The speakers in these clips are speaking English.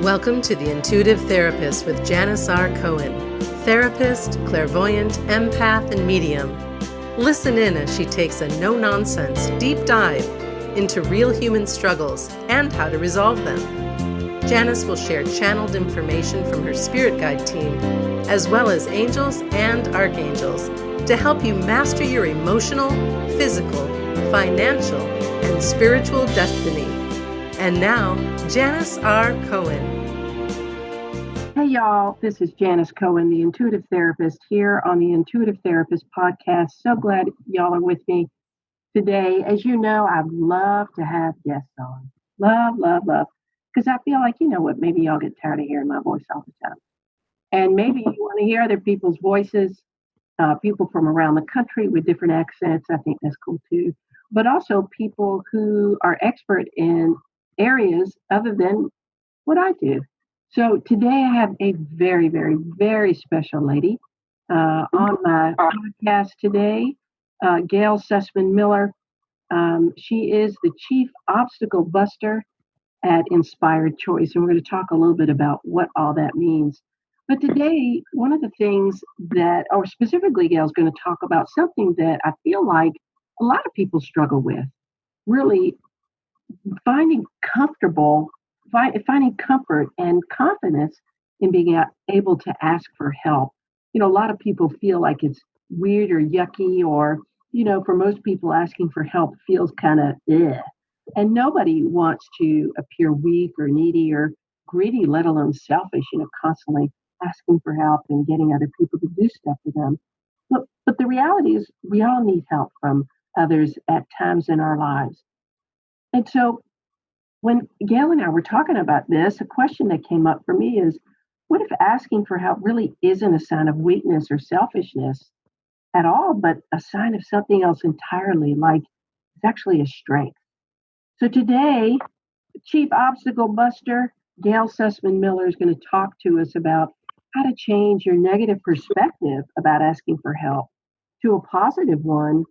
Welcome to The Intuitive Therapist with Janis R. Cohen, therapist, clairvoyant, empath, and medium. Listen in as she takes a no-nonsense deep dive into real human struggles and how to resolve them. Janis will share channeled information from her spirit guide team, as well as angels and archangels, to help you master your emotional, physical, financial, and spiritual destiny. And now, Janis R. Cohen. Hey y'all, this is Janis Cohen, the Intuitive Therapist, here on the Intuitive Therapist podcast. So glad y'all are with me today. As you know, I love to have guests on. Love. Because I feel like, you know what, maybe y'all get tired of hearing my voice all the time. And maybe you want to hear other people's voices, people from around the country with different accents. I think that's cool too. But also people who are expert in areas other than what I do. So today I have a very, very, very special lady on my podcast today, Gail Sussman-Miller. She is the Chief Obstacle Buster at Inspired Choice, and we're going to talk a little bit about what all that means. But today, one of the things that, or specifically Gail's going to talk about something that I feel like a lot of people struggle with, really finding comfort and confidence in being able to ask for help. You know, a lot of people feel like it's weird or yucky, or, you know, for most people, asking for help feels kind of ugh. And nobody wants to appear weak or needy or greedy, let alone selfish, you know, constantly asking for help and getting other people to do stuff for them. But the reality is we all need help from others at times in our lives. And so when Gail and I were talking about this, a question that came up for me is, what if asking for help really isn't a sign of weakness or selfishness at all, but a sign of something else entirely, like it's actually a strength? So today, Chief Obstacle Buster, Gail Sussman-Miller, is going to talk to us about how to change your negative perspective about asking for help to a positive one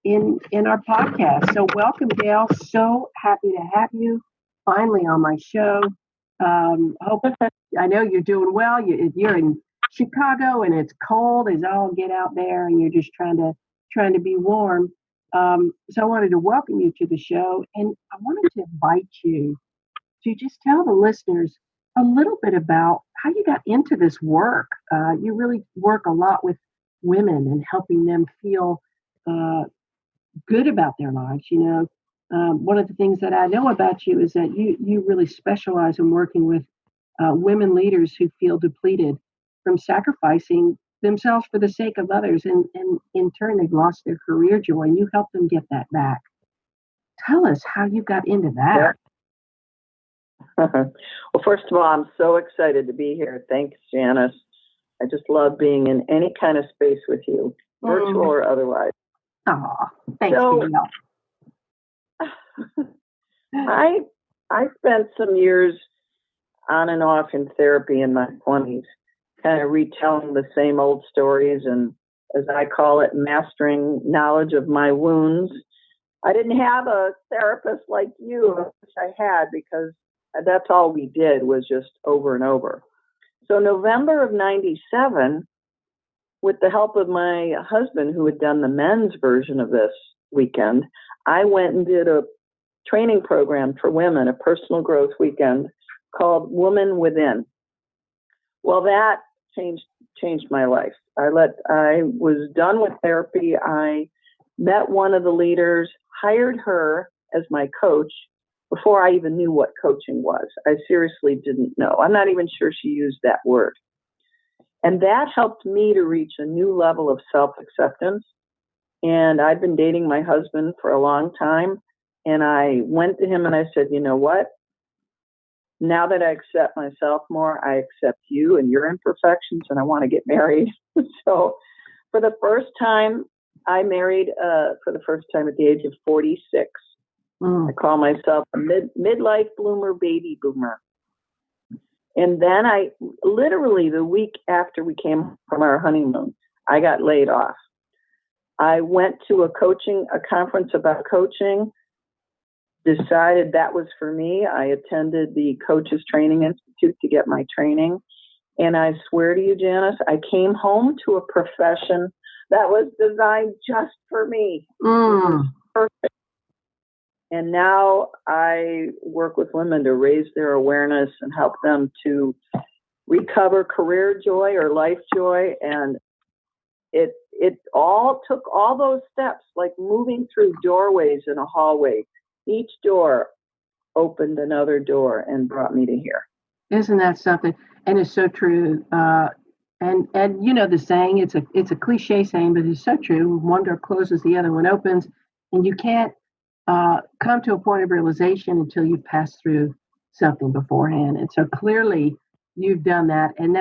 in our podcast. So welcome, Gail. So happy to have you finally on my show. I know you're doing well. You're in Chicago and it's cold as all get out there, and you're just trying to be warm. So I wanted to welcome you to the show, and I wanted to invite you to just tell the listeners a little bit about how you got into this work. You really work a lot with women and helping them feel good about their lives. You know, one of the things that I know about you is that you really specialize in working with women leaders who feel depleted from sacrificing themselves for the sake of others, and in turn they've lost their career joy, and you help them get that back. Tell us how you got into that. Well, first of all, I'm so excited to be here. Thanks, Janis. I just love being in any kind of space with you, virtual or otherwise. Oh, thanks, Gail. I spent some years on and off in therapy in my 20s, kind of retelling the same old stories and, as I call it, mastering knowledge of my wounds. I didn't have a therapist like you, which I had, because that's all we did was just over and over. So November of 97, with the help of my husband, who had done the men's version of this weekend, I went and did a training program for women, a personal growth weekend called Woman Within. Well, that changed my life. I was done with therapy. I met one of the leaders, hired her as my coach before I even knew what coaching was. I seriously didn't know. I'm not even sure she used that word. And that helped me to reach a new level of self-acceptance. And I'd been dating my husband for a long time. And I went to him and I said, you know what? Now that I accept myself more, I accept you and your imperfections, and I want to get married. So for the first time, I married for the first time at the age of 46. I call myself a midlife bloomer, baby boomer. And then literally the week after we came from our honeymoon, I got laid off. I went to a conference about coaching, decided that was for me. I attended the Coaches Training Institute to get my training. And I swear to you, Janis, I came home to a profession that was designed just for me. It was perfect. And now I work with women to raise their awareness and help them to recover career joy or life joy. And it all took all those steps, like moving through doorways in a hallway. Each door opened another door and brought me to here. Isn't that something? And it's so true. And you know the saying, it's a cliche saying, but it's so true. One door closes, the other one opens, and you can't come to a point of realization until you've passed through something beforehand. And so clearly you've done that. And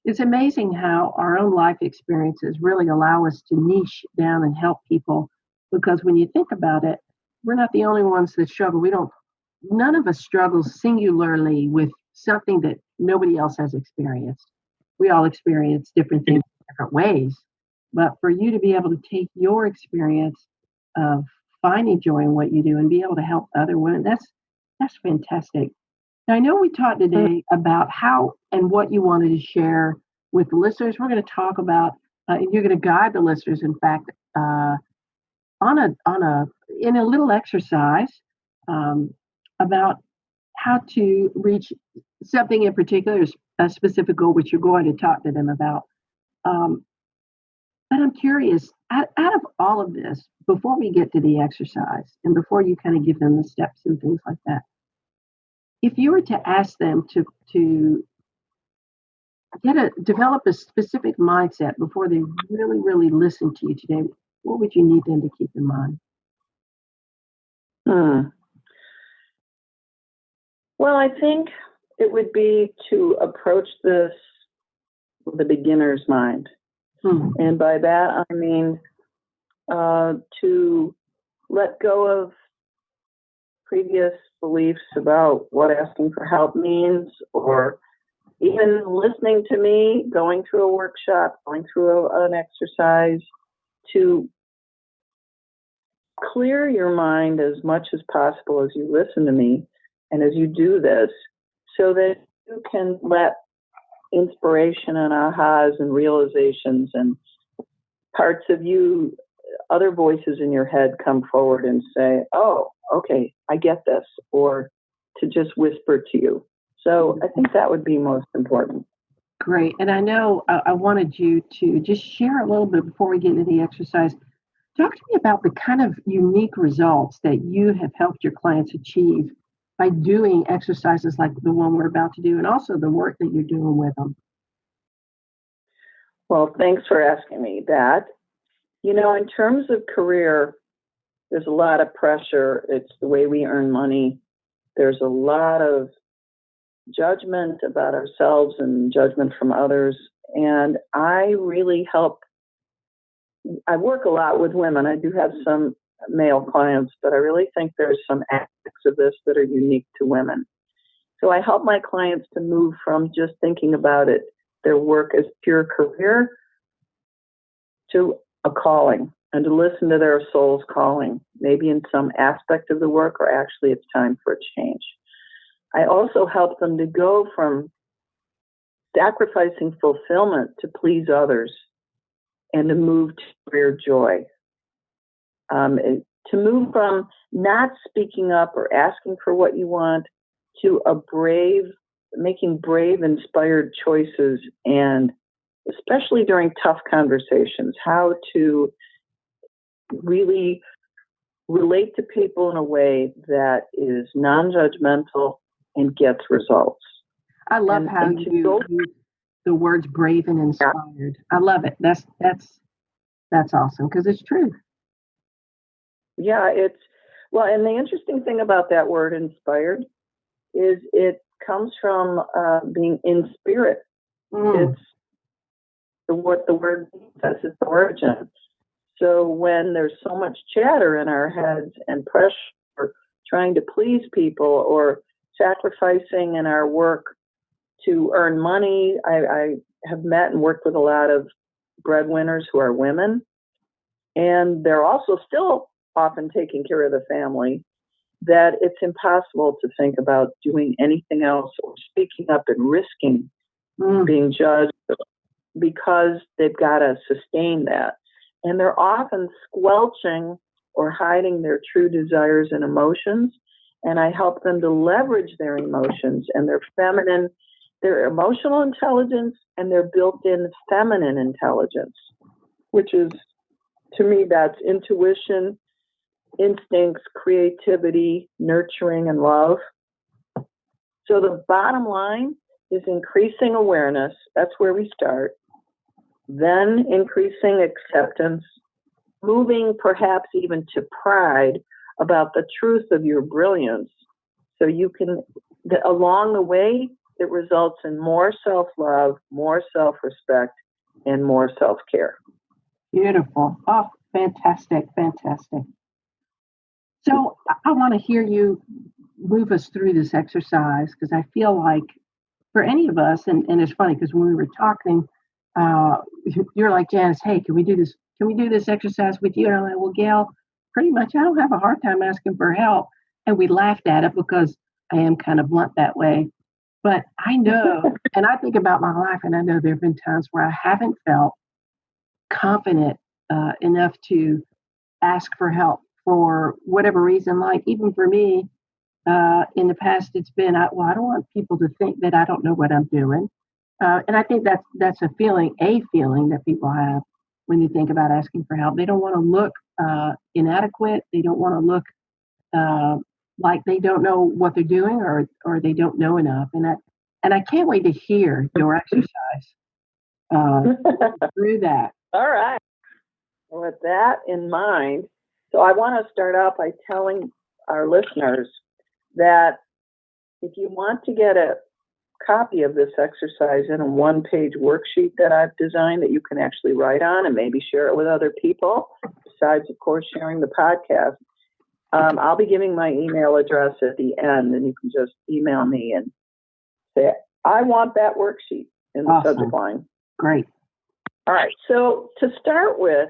it's amazing how our own life experiences really allow us to niche down and help people. Because when you think about it, we're not the only ones that struggle. None of us struggles singularly with something that nobody else has experienced. We all experience different things in different ways. But for you to be able to take your experience of finding joy in what you do and be able to help other women, that's fantastic. Now, I know we talked today about how and what you wanted to share with the listeners. We're going to talk about, and you're going to guide the listeners, in fact, in a little exercise about how to reach something in particular, a specific goal, which you're going to talk to them about. But I'm curious, out of all of this, before we get to the exercise and before you kind of give them the steps and things like that, if you were to ask them to develop a specific mindset before they really, really listen to you today, what would you need them to keep in mind? Well, I think it would be to approach this with a beginner's mind. And by that, I mean to let go of previous beliefs about what asking for help means, or even listening to me, going through a workshop, going through an exercise, to clear your mind as much as possible as you listen to me and as you do this, so that you can let inspiration and ahas and realizations and parts of you, other voices in your head come forward and say, oh, okay, I get this, or to just whisper to you. So I think that would be most important. Great. And I know I wanted you to just share a little bit before we get into the exercise. Talk to me about the kind of unique results that you have helped your clients achieve by doing exercises like the one we're about to do, and also the work that you're doing with them. Well, thanks for asking me that. You know, in terms of career, there's a lot of pressure. It's the way we earn money. There's a lot of judgment about ourselves and judgment from others. And I work a lot with women. I do have some male clients, but I really think there's some aspects of this that are unique to women. So I help my clients to move from just thinking about their work as pure career, to a calling, and to listen to their soul's calling, maybe in some aspect of the work, or actually it's time for a change. I also help them to go from sacrificing fulfillment to please others, and to move to career joy. To move from not speaking up or asking for what you want to making brave, inspired choices, and especially during tough conversations, how to really relate to people in a way that is non-judgmental and gets results. I love how you use the words brave and inspired. I love it. That's awesome, because it's true. Yeah, and the interesting thing about that word inspired is it comes from being in spirit. It's what the word says, its origin. So when there's so much chatter in our heads and pressure, or trying to please people, or sacrificing in our work to earn money, I have met and worked with a lot of breadwinners who are women, and they're also still often taking care of the family. that it's impossible to think about doing anything else or speaking up and risking being judged because they've got to sustain that. And they're often squelching or hiding their true desires and emotions. And I help them to leverage their emotions and their emotional intelligence and their built-in feminine intelligence, which is, to me, that's intuition, instincts, creativity, nurturing, and love. So the bottom line is increasing awareness. That's where we start. Then increasing acceptance, moving perhaps even to pride about the truth of your brilliance. So you can, along the way, it results in more self-love, more self-respect, and more self-care. Beautiful. Oh, fantastic, fantastic. So I want to hear you move us through this exercise, because I feel like for any of us, and it's funny because when we were talking, you're like, Janis, hey, can we do this? Can we do this exercise with you? And I'm like, well, Gail, pretty much I don't have a hard time asking for help. And we laughed at it because I am kind of blunt that way. But I know, and I think about my life, and I know there have been times where I haven't felt confident enough to ask for help for whatever reason. Like even for me, in the past, it's been, I don't want people to think that I don't know what I'm doing. And I think that's a feeling that people have when you think about asking for help. They don't want to look inadequate. They don't want to look like they don't know what they're doing, or they don't know enough. And I can't wait to hear your exercise through that. All right. With that in mind, so I want to start out by telling our listeners that if you want to get a copy of this exercise in a one-page worksheet that I've designed that you can actually write on and maybe share it with other people, besides, of course, sharing the podcast, I'll be giving my email address at the end, and you can just email me and say, I want that worksheet in the subject line. Great. All right. So to start with,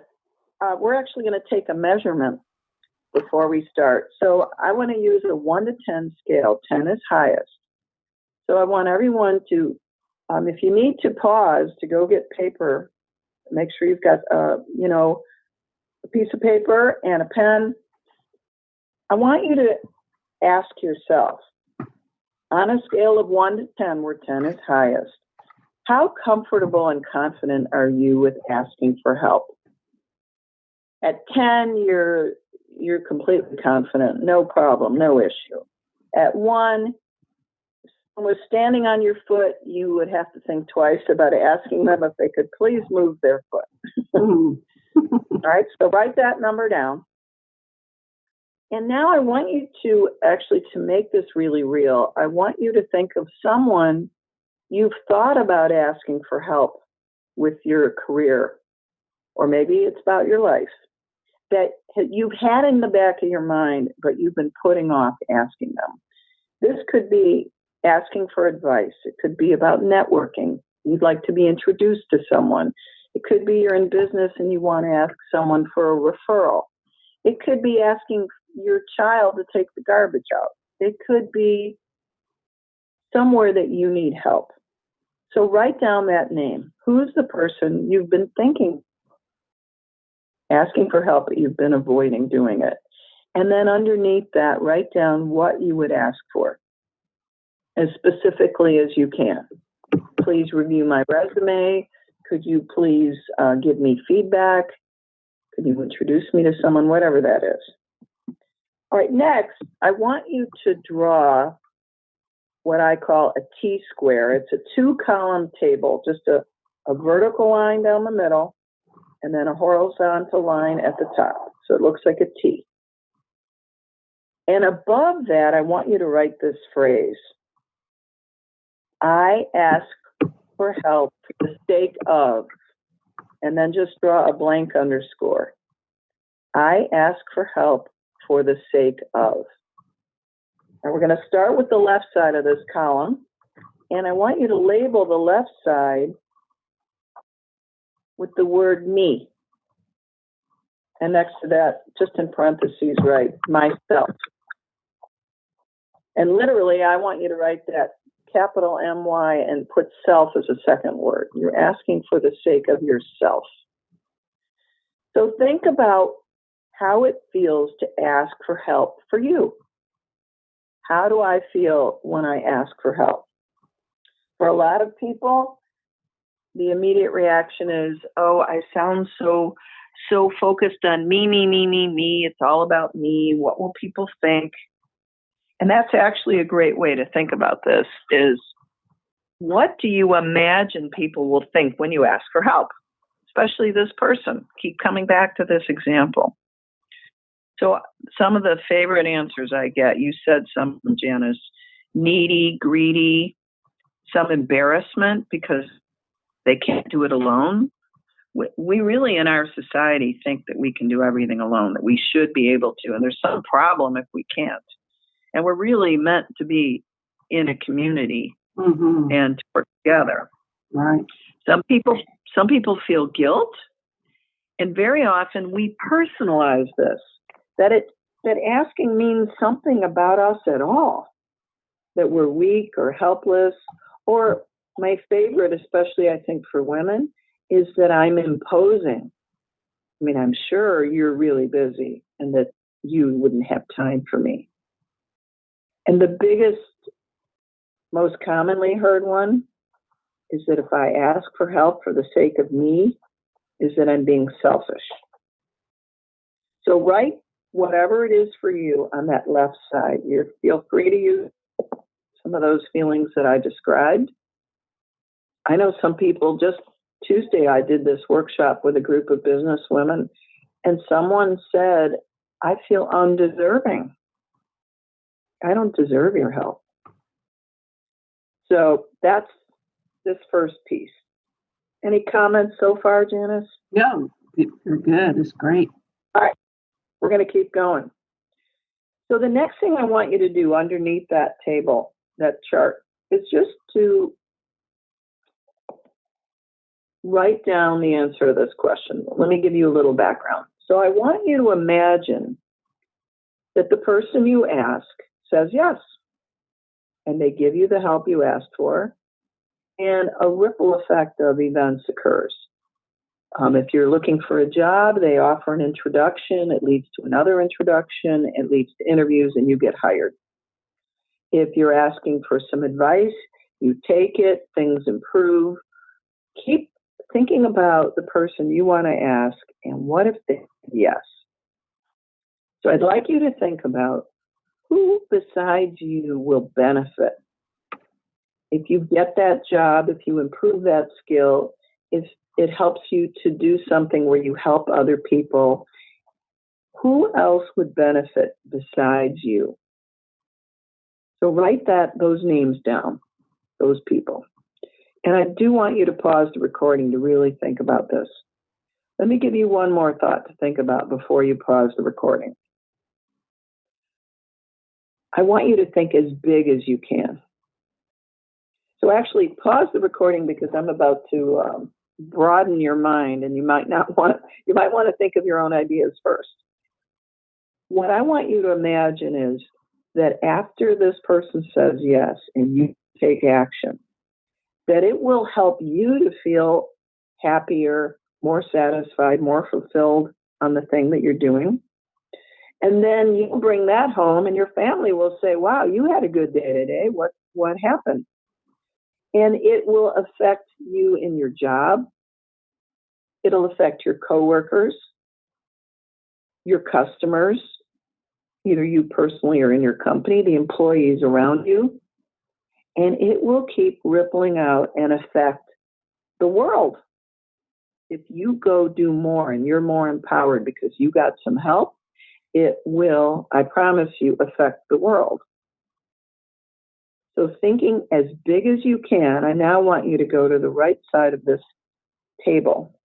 we're actually going to take a measurement before we start. So I want to use a 1 to 10 scale. 10 is highest. So I want everyone to, if you need to pause to go get paper, make sure you've got, a piece of paper and a pen. I want you to ask yourself, on a scale of 1 to 10, where 10 is highest, how comfortable and confident are you with asking for help? At 10, you're completely confident, no problem, no issue. At 1, if someone was standing on your foot, you would have to think twice about asking them if they could please move their foot. All right, so write that number down. And now I want you to actually, to make this really real, I want you to think of someone you've thought about asking for help with your career, or maybe it's about your life, that you've had in the back of your mind, but you've been putting off asking them. This could be asking for advice. It could be about networking. You'd like to be introduced to someone. It could be you're in business and you want to ask someone for a referral. It could be asking your child to take the garbage out. It could be somewhere that you need help. So write down that name. Who's the person you've been thinking, asking for help, but you've been avoiding doing it? And then underneath that, write down what you would ask for, as specifically as you can. Please review my resume. Could you please give me feedback? Could you introduce me to someone? Whatever that is. All right, next, I want you to draw what I call a T-square. It's a 2-column table, just a vertical line down the middle, and then a horizontal line at the top. So it looks like a T. And above that, I want you to write this phrase: I ask for help for the sake of, and then just draw a blank underscore. I ask for help for the sake of. And we're going to start with the left side of this column, and I want you to label the left side with the word me. And next to that, just in parentheses, write myself. And literally, I want you to write that capital M-Y and put self as a second word. You're asking for the sake of yourself. So think about how it feels to ask for help for you. How do I feel when I ask for help? For a lot of people, the immediate reaction is, oh, I sound so focused on me. It's all about me. What will people think? And that's actually a great way to think about this is, what do you imagine people will think when you ask for help? Especially this person. Keep coming back to this example. So some of the favorite answers I get, you said some, Janis, needy, greedy, some embarrassment because they can't do it alone. We really in our society think that we can do everything alone, that we should be able to, and there's some problem if we can't. And we're really meant to be in a community and to work together. Right. Some people feel guilt, and very often we personalize this, that asking means something about us at all, that we're weak or helpless, or my favorite, especially I think for women, is that I'm imposing. I mean, I'm sure you're really busy and that you wouldn't have time for me. And the biggest, most commonly heard one is that if I ask for help for the sake of me, is that I'm being selfish. So write whatever it is for you on that left side. You feel free to use some of those feelings that I described. I know some people, just Tuesday I did this workshop with a group of business women, and someone said, I feel undeserving. I don't deserve your help. So that's this first piece. Any comments so far, Janis? No, you're good. It's great. All right, we're going to keep going. So the next thing I want you to do underneath that table, that chart, is just to write down the answer to this question. Let me give you a little background. So I want you to imagine that the person you ask says yes, and they give you the help you asked for, and a ripple effect of events occurs. If you're looking for a job, they offer an introduction, it leads to another introduction, it leads to interviews, and you get hired. If you're asking for some advice, you take it, things improve. Keep thinking about the person you want to ask, and what if they say yes? So I'd like you to think about who besides you will benefit. If you get that job, if you improve that skill, if it helps you to do something where you help other people, who else would benefit besides you? So write those names down, those people. And I do want you to pause the recording to really think about this. Let me give you one more thought to think about before you pause the recording. I want you to think as big as you can. So actually pause the recording because I'm about to broaden your mind, and you might want to think of your own ideas first. What I want you to imagine is that after this person says yes and you take action, that it will help you to feel happier, more satisfied, more fulfilled on the thing that you're doing. And then you bring that home and your family will say, wow, you had a good day today. What happened? And it will affect you in your job. It'll affect your coworkers, your customers, either you personally or in your company, the employees around you. And it will keep rippling out and affect the world. If you go do more and you're more empowered because you got some help, it will, I promise you, affect the world. So thinking as big as you can, I now want you to go to the right side of this table.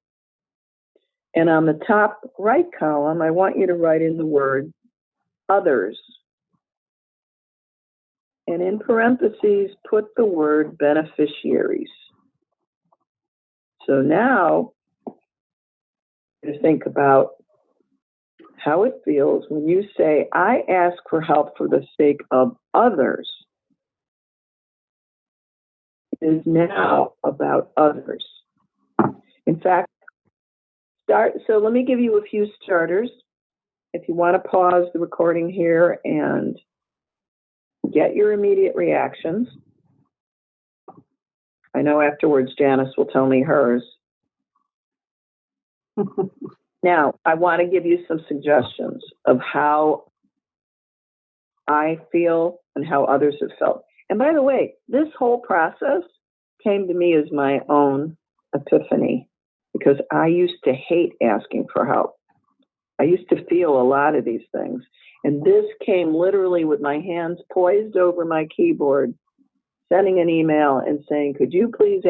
And on the top right column, I want you to write in the word others. And in parentheses, put the word beneficiaries. So now, to think about how it feels when you say, I ask for help for the sake of others, is now about others. In fact, so let me give you a few starters. If you want to pause the recording here and get your immediate reactions. I know afterwards Janis will tell me hers. Now, I want to give you some suggestions of how I feel and how others have felt. And by the way, this whole process came to me as my own epiphany because I used to hate asking for help. I used to feel a lot of these things. And this came literally with my hands poised over my keyboard, sending an email and saying, could you please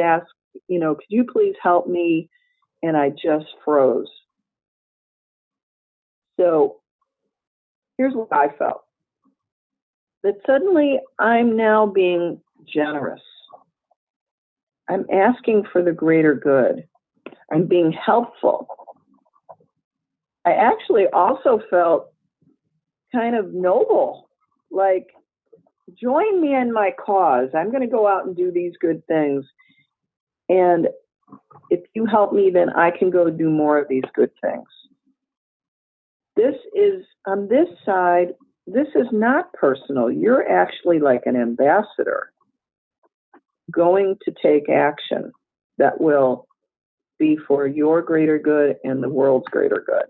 help me? And I just froze. So here's what I felt. That suddenly I'm now being generous. I'm asking for the greater good. I'm being helpful. I actually also felt kind of noble, like, join me in my cause. I'm going to go out and do these good things. And if you help me, then I can go do more of these good things. This is, on this side, this is not personal. You're actually like an ambassador going to take action that will be for your greater good and the world's greater good.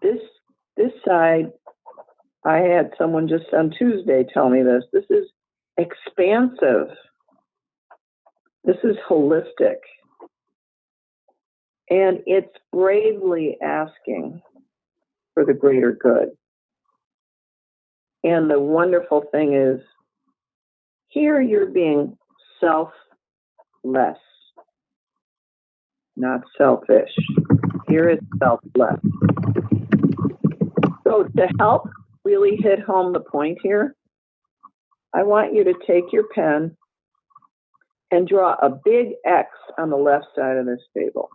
This side, I had someone just on Tuesday tell me this. This is expansive. This is holistic. And it's bravely asking for the greater good. And the wonderful thing is, here you're being selfless, not selfish. Here it's selfless. So to help really hit home the point here, I want you to take your pen and draw a big X on the left side of this table.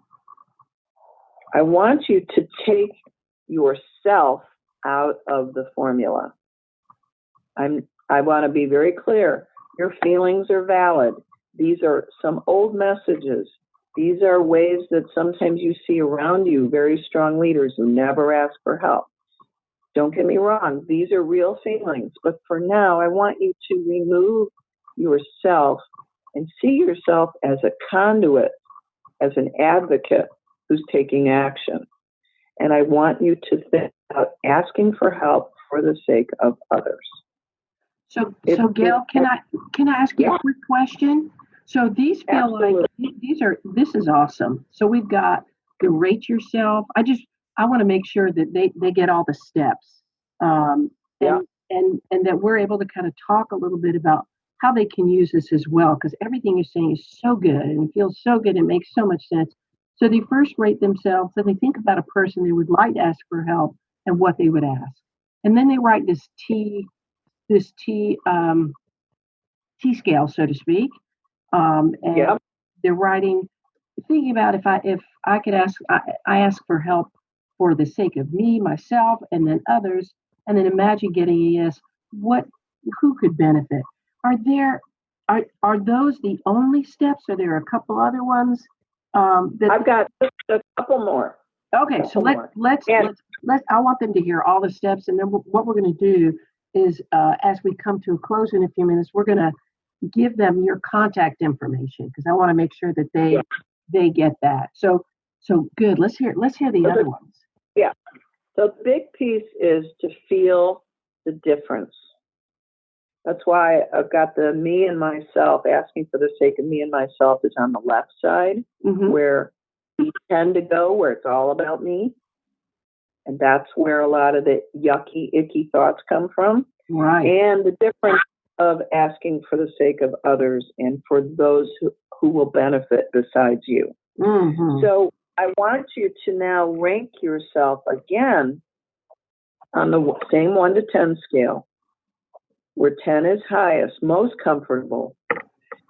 I want you to take yourself out of the formula. I want to be very clear. Your feelings are valid. These are some old messages. These are ways that sometimes you see around you, very strong leaders who never ask for help. Don't get me wrong. These are real feelings. But for now, I want you to remove yourself and see yourself as a conduit, as an advocate who's taking action. And I want you to think about asking for help for the sake of others. So Gail, can I ask you a quick question? So these feel Absolutely. like this is awesome. So we've got the rate yourself. I want to make sure that they get all the steps, and that we're able to kind of talk a little bit about how they can use this as well, because everything you're saying is so good and feels so good and makes so much sense. So they first rate themselves, so they think about a person they would like to ask for help and what they would ask, and then they write this T scale, so to speak, and they're writing, thinking about if I could ask, I ask for help for the sake of me, myself, and then others, and then imagine getting a yes. Who could benefit? Are those the only steps? Are there a couple other ones? I've got just a couple more. Okay, so let's. I want them to hear all the steps, and then what we're going to do is, as we come to a close in a few minutes, we're going to give them your contact information because I want to make sure that they get that. So good. Let's hear the other ones. Yeah. So the big piece is to feel the difference. That's why I've got the me and myself, asking for the sake of me and myself is on the left side, where we tend to go, where it's all about me. And that's where a lot of the yucky, icky thoughts come from. Right. And the difference of asking for the sake of others and for those who will benefit besides you. Mm-hmm. So I want you to now rank yourself again on the same 1 to 10 scale, where 10 is highest, most comfortable.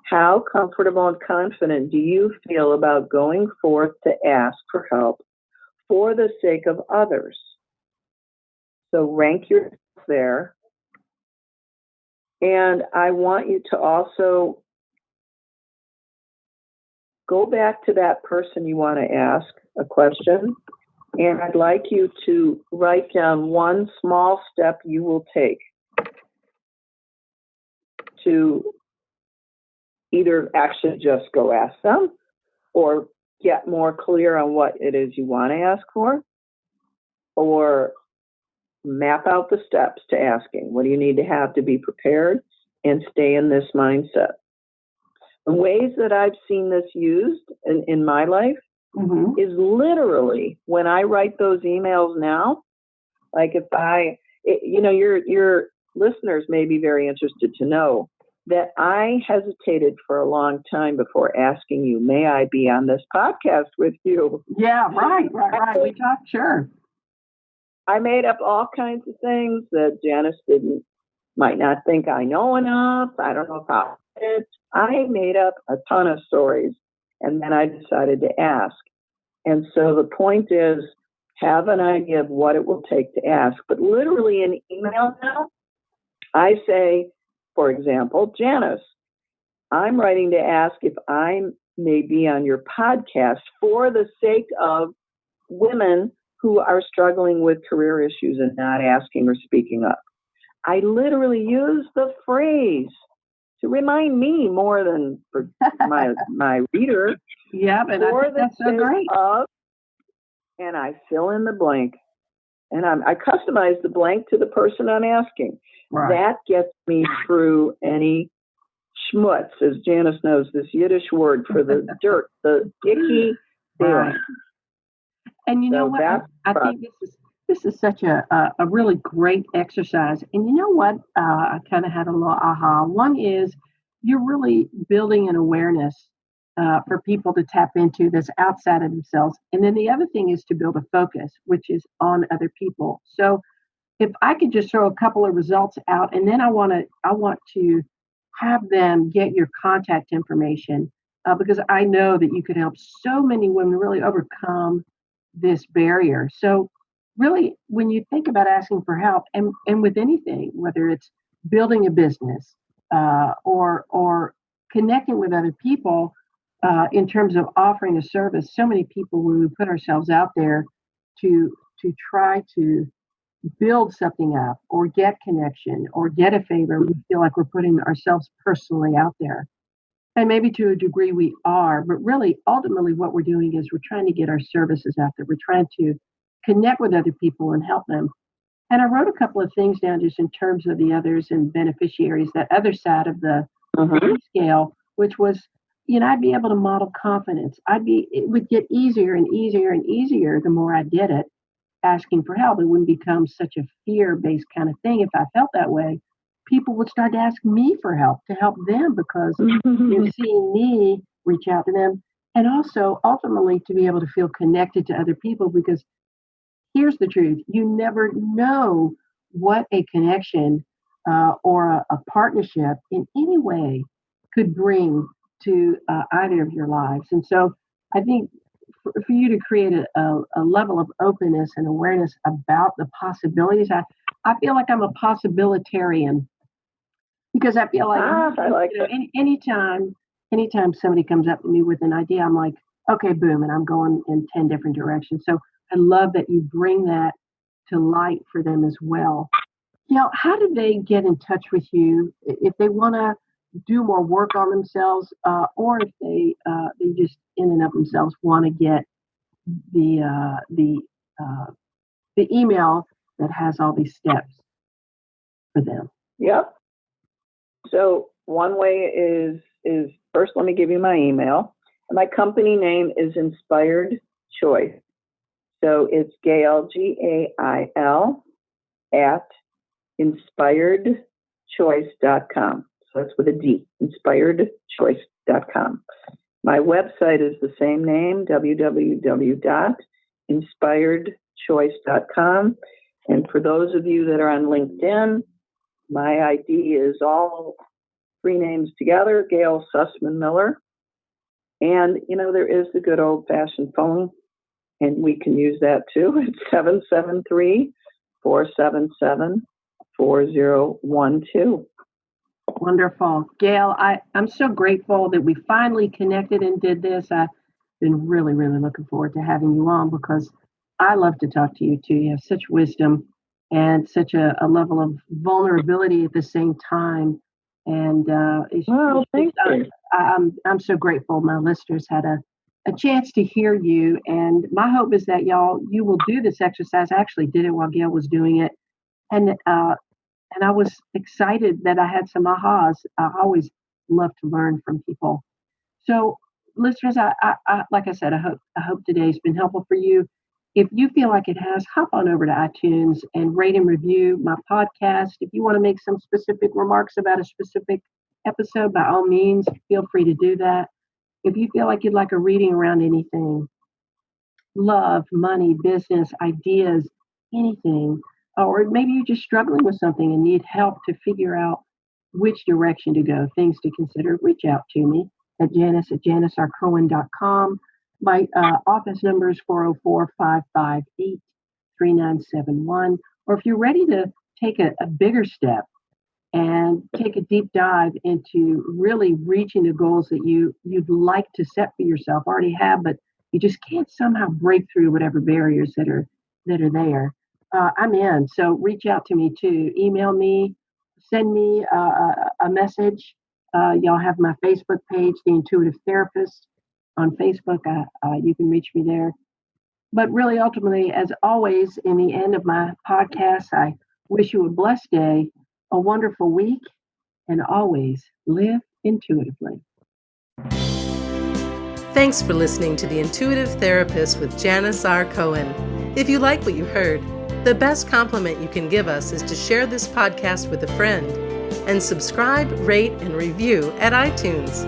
How comfortable and confident do you feel about going forth to ask for help for the sake of others? So rank yourself there. And I want you to also go back to that person you want to ask a question. And I'd like you to write down one small step you will take to either actually just go ask them or get more clear on what it is you want to ask for, or map out the steps to asking. What do you need to have to be prepared and stay in this mindset? The ways that I've seen this used in my life is literally when I write those emails now, like if your listeners may be very interested to know that I hesitated for a long time before asking you, may I be on this podcast with you? Yeah, right. We talked, sure. I made up all kinds of things that Janis might not think I know enough. I don't know how I made up a ton of stories, and then I decided to ask. And so the point is, have an idea of what it will take to ask. But literally in email now, I say, for example, Janis, I'm writing to ask if I may be on your podcast for the sake of women who are struggling with career issues and not asking or speaking up. I literally use the phrase to remind me more than for my reader. Yeah, but I think that's so great. And I fill in the blank. And I customize the blank to the person I'm asking. Right. That gets me through any schmutz, as Janis knows, this Yiddish word for the dirt, the icky feeling. Right. And you know what? I think this is such a really great exercise. And you know what? I kind of had a little aha. One is you're really building an awareness for people to tap into that's outside of themselves. And then the other thing is to build a focus, which is on other people. So if I could just throw a couple of results out, and then I want to have them get your contact information because I know that you could help so many women really overcome this barrier. So really, when you think about asking for help, and with anything, whether it's building a business or connecting with other people in terms of offering a service, so many people, when we put ourselves out there to try to build something up or get connection or get a favor, we feel like we're putting ourselves personally out there. And maybe to a degree we are, but really, ultimately, what we're doing is we're trying to get our services out there. We're trying to connect with other people and help them. And I wrote a couple of things down just in terms of the others and beneficiaries, that other side of the scale, which was, I'd be able to model confidence. It would get easier and easier and easier the more I did it, asking for help. It wouldn't become such a fear-based kind of thing. If I felt that way, people would start to ask me for help to help them because they're seeing me reach out to them. And also, ultimately, to be able to feel connected to other people, because here's the truth. You never know what a connection or a partnership in any way could bring to either of your lives. And so I think for you to create a level of openness and awareness about the possibilities, I feel like I'm a possibilitarian because I feel like, anytime somebody comes up to me with an idea, I'm like, okay, boom, and I'm going in 10 different directions. So I love that you bring that to light for them as well. How do they get in touch with you if they want to do more work on themselves, or if they just in and of themselves want to get the email that has all these steps for them? Yep. So one way is first, let me give you my email. My company name is Inspired Choice. So it's Gail, Gail, at inspiredchoice.com. So that's with a D, inspiredchoice.com. My website is the same name, www.inspiredchoice.com. And for those of you that are on LinkedIn, my ID is all three names together, Gail Sussman-Miller. And, there is the good old-fashioned phone, and we can use that too. It's 477-4012. Wonderful. Gail, I'm so grateful that we finally connected and did this. I've been really, really looking forward to having you on because I love to talk to you too. You have such wisdom and such a level of vulnerability at the same time. And Thank you. I'm so grateful my listeners had a chance to hear you. And my hope is that you will do this exercise. I actually did it while Gail was doing it. And I was excited that I had some ahas. I always love to learn from people. So, listeners, I like I said, I hope today's been helpful for you. If you feel like it has, hop on over to iTunes and rate and review my podcast. If you want to make some specific remarks about a specific episode, by all means, feel free to do that. If you feel like you'd like a reading around anything, love, money, business, ideas, anything, or maybe you're just struggling with something and need help to figure out which direction to go, things to consider, reach out to me at janisrcohen.com. My office number is 404-558-3971. Or if you're ready to take a bigger step and take a deep dive into really reaching the goals that you'd like to set for yourself, already have, but you just can't somehow break through whatever barriers that are there. I'm in. So reach out to me too. Email me, send me a message. Y'all have my Facebook page, The Intuitive Therapist, on Facebook. You can reach me there. But really, ultimately, as always, in the end of my podcast, I wish you a blessed day, a wonderful week, and always live intuitively. Thanks for listening to The Intuitive Therapist with Janis R. Cohen. If you like what you heard, the best compliment you can give us is to share this podcast with a friend and subscribe, rate, and review at iTunes.